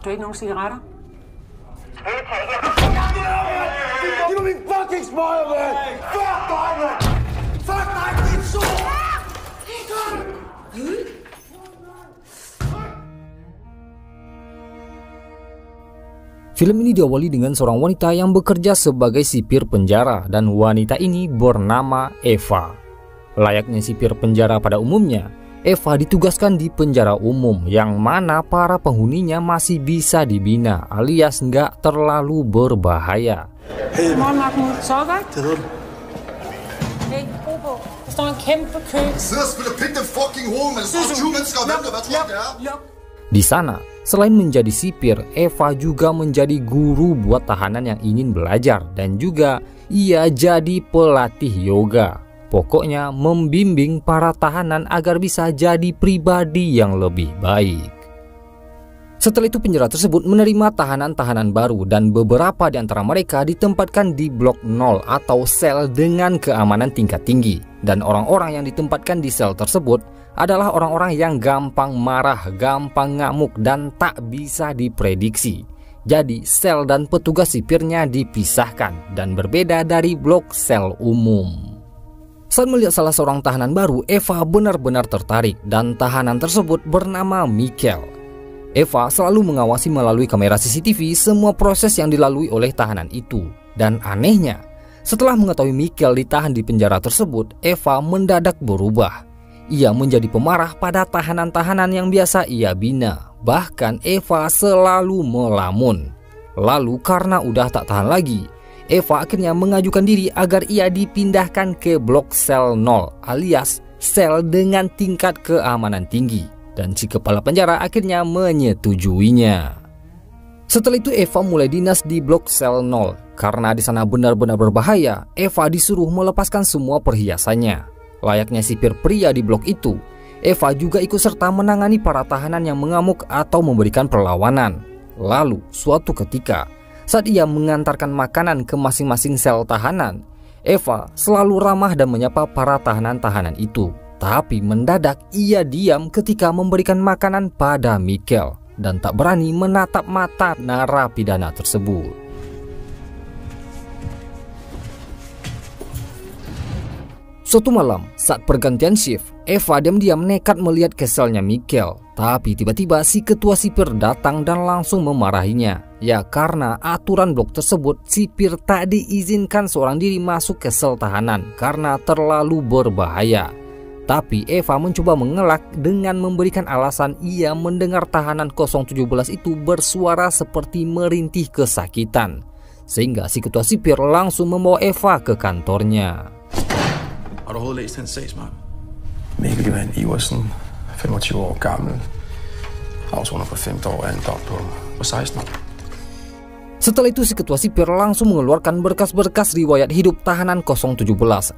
Du ikke nogen cigaretter? Giv mig min fucking smøger, mand! Fuck dig, mand! Fuck dig, din sol! Film ini diawali dengan seorang wanita yang bekerja sebagai sipir penjara dan wanita ini bernama Eva. Layaknya sipir penjara pada umumnya, Eva ditugaskan di penjara umum yang mana para penghuninya masih bisa dibina alias nggak terlalu berbahaya. Godmorgen, Mahmoud. Sover godt? Det hedder du. Hey, ro på. Der står en kæmpe kø. Sidder og spiller pik den fucking hoved, men så 20 mennesker og venter, hvad tror du det er? Luk. Di sana, selain menjadi sipir, Eva juga menjadi guru buat tahanan yang ingin belajar dan juga ia jadi pelatih yoga. Pokoknya membimbing para tahanan agar bisa jadi pribadi yang lebih baik. Setelah itu penjara tersebut menerima tahanan-tahanan baru dan beberapa di antara mereka ditempatkan di blok 0 atau sel dengan keamanan tingkat tinggi. Dan orang-orang yang ditempatkan di sel tersebut adalah orang-orang yang gampang marah, gampang ngamuk dan tak bisa diprediksi. Jadi sel dan petugas sipirnya dipisahkan dan berbeda dari blok sel umum. Saat melihat salah seorang tahanan baru, Eva benar-benar tertarik dan tahanan tersebut bernama Michael. Eva selalu mengawasi melalui kamera CCTV semua proses yang dilalui oleh tahanan itu. Dan anehnya, setelah mengetahui Michael ditahan di penjara tersebut, Eva mendadak berubah. Ia menjadi pemarah pada tahanan-tahanan yang biasa ia bina. Bahkan Eva selalu melamun. Lalu karena udah tak tahan lagi, Eva akhirnya mengajukan diri agar ia dipindahkan ke blok sel 0 alias sel dengan tingkat keamanan tinggi. Dan si kepala penjara akhirnya menyetujuinya. Setelah itu Eva mulai dinas di blok sel 0. Karena di sana benar-benar berbahaya, Eva disuruh melepaskan semua perhiasannya. Layaknya sipir pria di blok itu, Eva juga ikut serta menangani para tahanan yang mengamuk atau memberikan perlawanan. Lalu suatu ketika, saat ia mengantarkan makanan ke masing-masing sel tahanan, Eva selalu ramah dan menyapa para tahanan-tahanan itu. Tapi mendadak ia diam ketika memberikan makanan pada Michael dan tak berani menatap mata narapidana tersebut. Suatu malam, saat pergantian shift, Eva diam-diam nekat melihat ke selnya Michael. Tapi tiba-tiba si ketua sipir datang dan langsung memarahinya. Ya karena aturan blok tersebut, sipir tak diizinkan seorang diri masuk ke sel tahanan karena terlalu berbahaya. Tapi Eva mencoba mengelak dengan memberikan alasan ia mendengar tahanan 017 itu bersuara seperti merintih kesakitan. Sehingga si ketua sipir langsung membawa Eva ke kantornya. Har du overhovedet læst hans sagsmap? Mikkel Johan Iversen, 25 år gammel, afsoner for 5 år af en dom på 16 år. Setelah itu si ketua sipir langsung mengeluarkan berkas-berkas riwayat hidup tahanan 017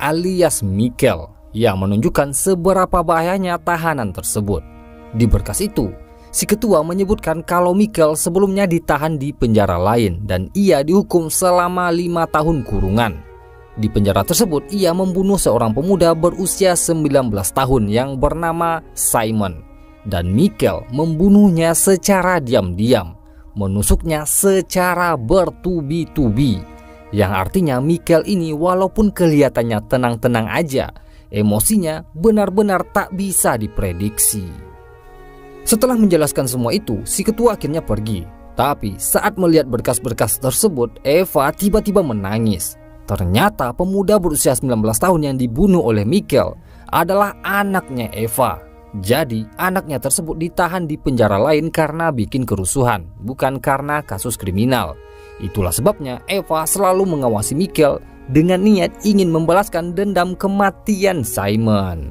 alias Michael yang menunjukkan seberapa bahayanya tahanan tersebut. Di berkas itu, si ketua menyebutkan kalau Michael sebelumnya ditahan di penjara lain dan ia dihukum selama 5 tahun kurungan. Di penjara tersebut, ia membunuh seorang pemuda berusia 19 tahun yang bernama Simon. Dan Michael membunuhnya secara diam-diam, menusuknya secara bertubi-tubi. Yang artinya Michael ini walaupun kelihatannya tenang-tenang aja, emosinya benar-benar tak bisa diprediksi. Setelah menjelaskan semua itu, si ketua akhirnya pergi. Tapi saat melihat berkas-berkas tersebut, Eva tiba-tiba menangis. Ternyata pemuda berusia 19 tahun yang dibunuh oleh Michael adalah anaknya Eva. Jadi anaknya tersebut ditahan di penjara lain karena bikin kerusuhan, bukan karena kasus kriminal. Itulah sebabnya Eva selalu mengawasi Michael dengan niat ingin membalaskan dendam kematian Simon.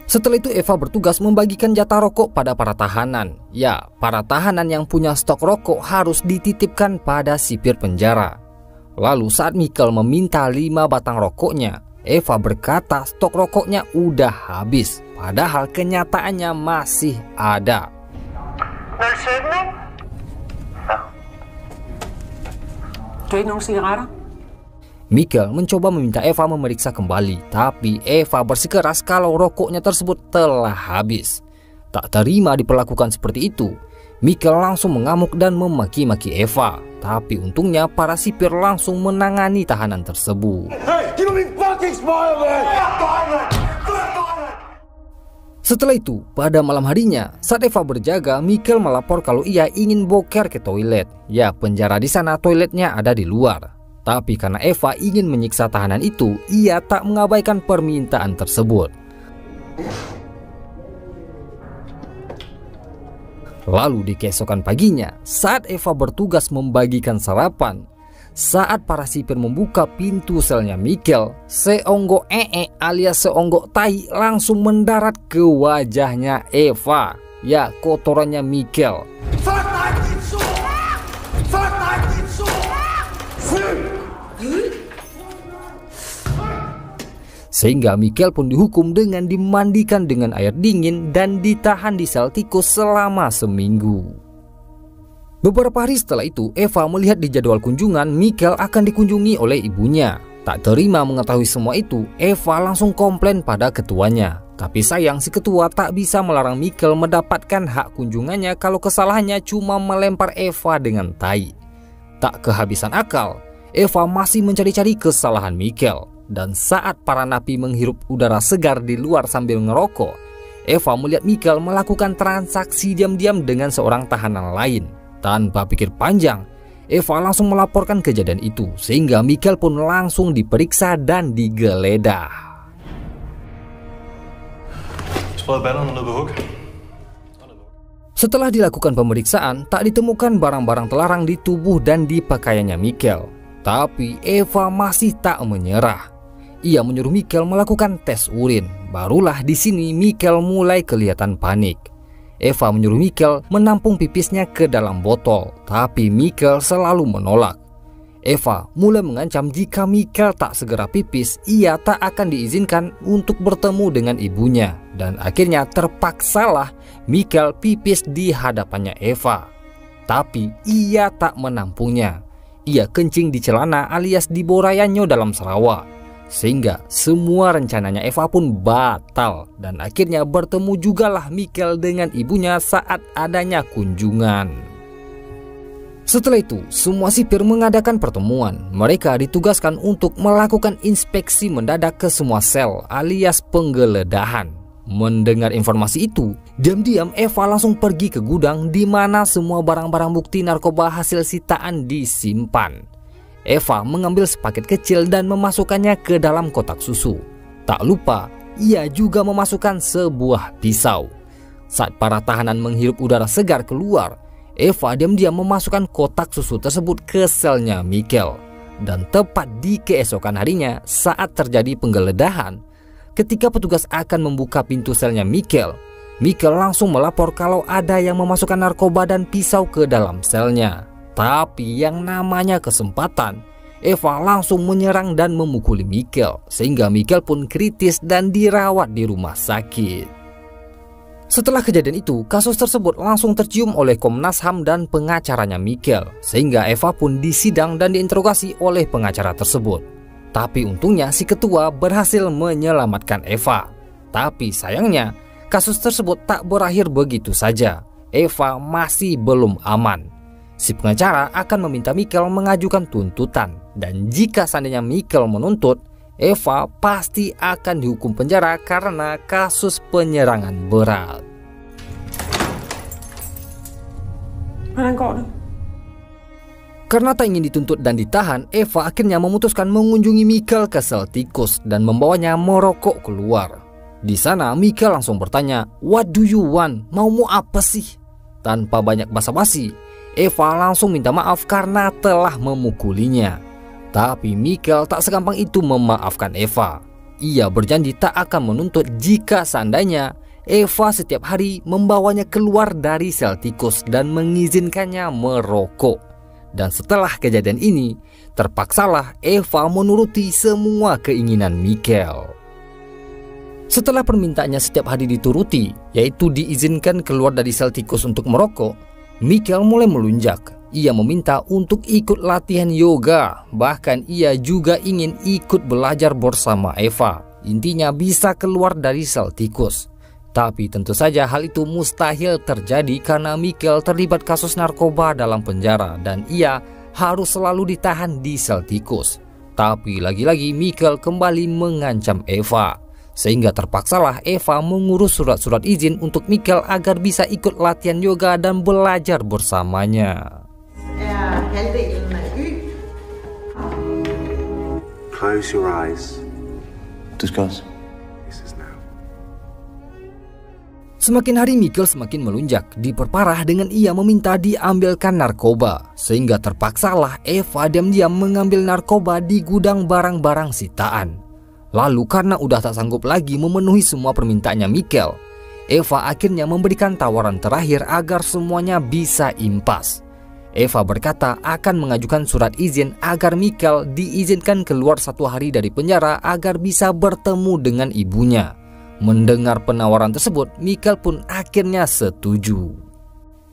Setelah itu Eva bertugas membagikan jatah rokok pada para tahanan. Ya, para tahanan yang punya stok rokok harus dititipkan pada sipir penjara. Lalu saat Michael meminta 5 batang rokoknya, Eva berkata stok rokoknya udah habis. Padahal kenyataannya masih ada. 07, ikke? Du ikke nogen cigaretter? Michael mencoba meminta Eva memeriksa kembali, tapi Eva bersikeras kalau rokoknya tersebut telah habis. Tak terima diperlakukan seperti itu, Michael langsung mengamuk dan memaki-maki Eva. Tapi untungnya para sipir langsung menangani tahanan tersebut. Hey, you don't even fucking smile, man! Setelah itu, pada malam harinya, saat Eva berjaga, Michael melapor kalau ia ingin boker ke toilet. Ya, penjara di sana toiletnya ada di luar. Tapi karena Eva ingin menyiksa tahanan itu, ia tak mengabaikan permintaan tersebut. Lalu di keesokan paginya, saat Eva bertugas membagikan sarapan, saat para sipir membuka pintu selnya Michael, seonggok alias seonggok tai langsung mendarat ke wajahnya Eva. Ya, kotorannya Michael. Sehingga Michael pun dihukum dengan dimandikan dengan air dingin dan ditahan di sel tikus selama seminggu. Beberapa hari setelah itu, Eva melihat di jadwal kunjungan Michael akan dikunjungi oleh ibunya. Tak terima mengetahui semua itu, Eva langsung komplain pada ketuanya. Tapi sayang si ketua tak bisa melarang Michael mendapatkan hak kunjungannya kalau kesalahannya cuma melempar Eva dengan tai. Tak kehabisan akal, Eva masih mencari-cari kesalahan Michael. Dan saat para napi menghirup udara segar di luar sambil ngerokok, Eva melihat Michael melakukan transaksi diam-diam dengan seorang tahanan lain. Tanpa pikir panjang, Eva langsung melaporkan kejadian itu, sehingga Michael pun langsung diperiksa dan digeledah. Setelah dilakukan pemeriksaan, tak ditemukan barang-barang terlarang di tubuh dan di pakaiannya Michael. Tapi Eva masih tak menyerah. Ia menyuruh Michael melakukan tes urin. Barulah di sini Michael mulai kelihatan panik. Eva menyuruh Michael menampung pipisnya ke dalam botol, tapi Michael selalu menolak. Eva mulai mengancam jika Michael tak segera pipis, ia tak akan diizinkan untuk bertemu dengan ibunya. Dan akhirnya terpaksalah Michael pipis di hadapannya Eva. Tapi ia tak menampungnya. Ia kencing di celana alias di borayannya dalam Sarawak. Sehingga semua rencananya Eva pun batal. Dan akhirnya bertemu jugalah Michael dengan ibunya saat adanya kunjungan. Setelah itu, semua sipir mengadakan pertemuan. Mereka ditugaskan untuk melakukan inspeksi mendadak ke semua sel alias penggeledahan. Mendengar informasi itu, diam-diam Eva langsung pergi ke gudang di mana semua barang-barang bukti narkoba hasil sitaan disimpan. Eva mengambil sepaket kecil dan memasukkannya ke dalam kotak susu. Tak lupa, ia juga memasukkan sebuah pisau. Saat para tahanan menghirup udara segar keluar, Eva diam-diam memasukkan kotak susu tersebut ke selnya Michael. Dan tepat di keesokan harinya saat terjadi penggeledahan, ketika petugas akan membuka pintu selnya Michael langsung melapor kalau ada yang memasukkan narkoba dan pisau ke dalam selnya. Tapi yang namanya kesempatan, Eva langsung menyerang dan memukuli Michael, sehingga Michael pun kritis dan dirawat di rumah sakit. Setelah kejadian itu, kasus tersebut langsung tercium oleh Komnas HAM dan pengacaranya Michael, sehingga Eva pun disidang dan diinterogasi oleh pengacara tersebut. Tapi untungnya si ketua berhasil menyelamatkan Eva. Tapi sayangnya, kasus tersebut tak berakhir begitu saja. Eva masih belum aman. Si pengacara akan meminta Michael mengajukan tuntutan. Dan jika seandainya Michael menuntut, Eva pasti akan dihukum penjara karena kasus penyerangan berat. Karena tak ingin dituntut dan ditahan, Eva akhirnya memutuskan mengunjungi Michael ke sel tikus dan membawanya merokok keluar. Di sana Michael langsung bertanya, "What do you want? Maumu apa sih?" Tanpa banyak basa-basi, Eva langsung minta maaf karena telah memukulinya. Tapi Michael tak segampang itu memaafkan Eva. Ia berjanji tak akan menuntut jika seandainya Eva setiap hari membawanya keluar dari sel tikus dan mengizinkannya merokok. Dan setelah kejadian ini, terpaksalah Eva menuruti semua keinginan Michael. Setelah permintaannya setiap hari dituruti, yaitu diizinkan keluar dari sel tikus untuk merokok, Michael mulai melunjak. Ia meminta untuk ikut latihan yoga. Bahkan ia juga ingin ikut belajar bersama Eva. Intinya bisa keluar dari sel tikus. Tapi tentu saja hal itu mustahil terjadi karena Michael terlibat kasus narkoba dalam penjara dan ia harus selalu ditahan di sel tikus. Tapi lagi-lagi Michael kembali mengancam Eva, sehingga terpaksalah Eva mengurus surat-surat izin untuk Michael agar bisa ikut latihan yoga dan belajar bersamanya. Close your eyes. Discuss. Semakin hari Michael semakin melunjak, diperparah dengan ia meminta diambilkan narkoba, sehingga terpaksalah Eva diam-diam mengambil narkoba di gudang barang-barang sitaan. Lalu karena udah tak sanggup lagi memenuhi semua permintaannya Michael, Eva akhirnya memberikan tawaran terakhir agar semuanya bisa impas. Eva berkata akan mengajukan surat izin agar Michael diizinkan keluar 1 hari dari penjara agar bisa bertemu dengan ibunya. Mendengar penawaran tersebut, Michael pun akhirnya setuju.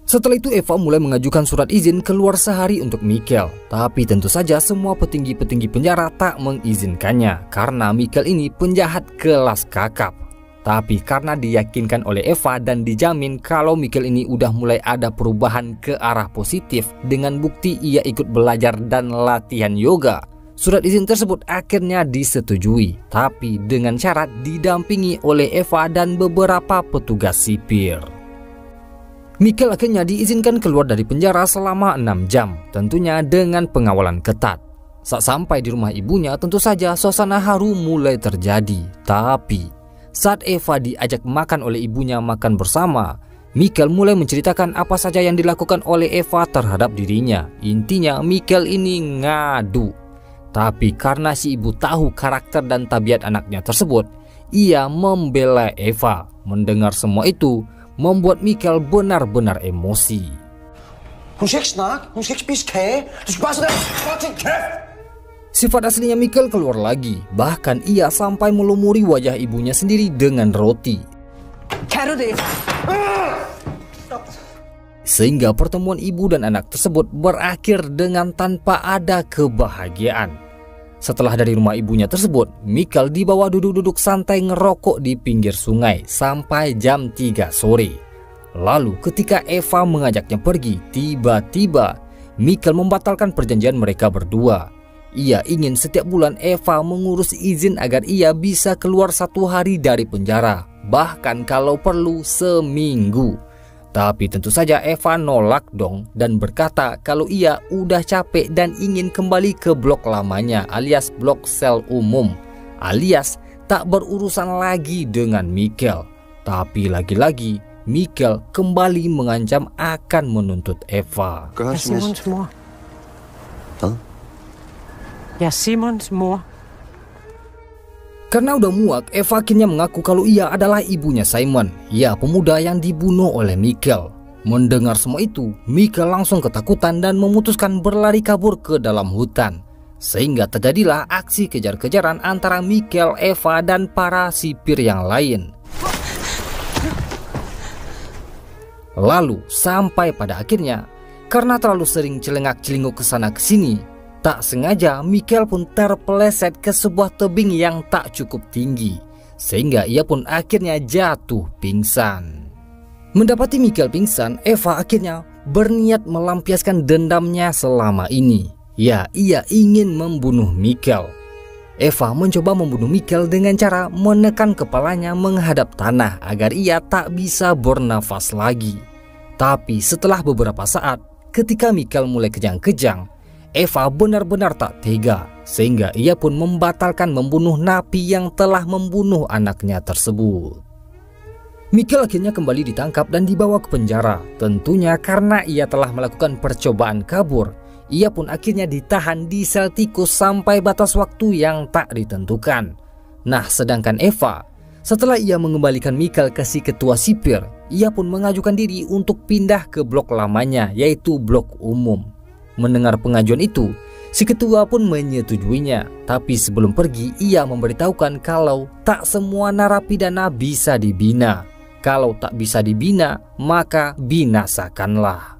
Setelah itu Eva mulai mengajukan surat izin keluar sehari untuk Michael. Tapi tentu saja semua petinggi-petinggi penjara tak mengizinkannya karena Michael ini penjahat kelas kakap. Tapi karena diyakinkan oleh Eva dan dijamin kalau Michael ini udah mulai ada perubahan ke arah positif dengan bukti ia ikut belajar dan latihan yoga, surat izin tersebut akhirnya disetujui, tapi dengan syarat didampingi oleh Eva dan beberapa petugas sipir. Michael akhirnya diizinkan keluar dari penjara selama 6 jam, tentunya dengan pengawalan ketat. Saat sampai di rumah ibunya, tentu saja suasana haru mulai terjadi. Tapi saat Eva diajak makan oleh ibunya makan bersama, Michael mulai menceritakan apa saja yang dilakukan oleh Eva terhadap dirinya. Intinya Michael ini ngadu. Tapi karena si ibu tahu karakter dan tabiat anaknya tersebut, ia membela Eva. Mendengar semua itu membuat Michael benar-benar emosi. Sifat aslinya Michael keluar lagi. Bahkan ia sampai melumuri wajah ibunya sendiri dengan roti. Sehingga pertemuan ibu dan anak tersebut berakhir dengan tanpa ada kebahagiaan. Setelah dari rumah ibunya tersebut, Michael dibawa duduk-duduk santai ngerokok di pinggir sungai sampai jam 3 sore. Lalu ketika Eva mengajaknya pergi, tiba-tiba Michael membatalkan perjanjian mereka berdua. Ia ingin setiap bulan Eva mengurus izin agar ia bisa keluar 1 hari dari penjara, bahkan kalau perlu seminggu. Tapi tentu saja Eva nolak dong dan berkata kalau ia udah capek dan ingin kembali ke blok lamanya alias blok sel umum, alias tak berurusan lagi dengan Michael. Tapi lagi-lagi Michael kembali mengancam akan menuntut Eva. Ja, Simons mor. Karena udah muak, Eva akhirnya mengaku kalau ia adalah ibunya Simon, ya pemuda yang dibunuh oleh Michael. Mendengar semua itu, Michael langsung ketakutan dan memutuskan berlari kabur ke dalam hutan. Sehingga terjadilah aksi kejar-kejaran antara Michael, Eva, dan para sipir yang lain. Lalu sampai pada akhirnya, karena terlalu sering celengak-celinguk kesana kesini, tak sengaja Michael pun terpeleset ke sebuah tebing yang tak cukup tinggi, sehingga ia pun akhirnya jatuh pingsan. Mendapati Michael pingsan, Eva akhirnya berniat melampiaskan dendamnya selama ini. Ya, ia ingin membunuh Michael. Eva mencoba membunuh Michael dengan cara menekan kepalanya menghadap tanah agar ia tak bisa bernafas lagi. Tapi setelah beberapa saat, ketika Michael mulai kejang-kejang, Eva benar-benar tak tega, sehingga ia pun membatalkan membunuh napi yang telah membunuh anaknya tersebut. Michael akhirnya kembali ditangkap dan dibawa ke penjara. Tentunya karena ia telah melakukan percobaan kabur, ia pun akhirnya ditahan di sel tikus sampai batas waktu yang tak ditentukan. Nah, sedangkan Eva, setelah ia mengembalikan Michael ke si ketua sipir, ia pun mengajukan diri untuk pindah ke blok lamanya, yaitu blok umum. Mendengar pengajuan itu, si ketua pun menyetujuinya. Tapi sebelum pergi, ia memberitahukan kalau tak semua narapidana bisa dibina. Kalau tak bisa dibina, maka binasakanlah.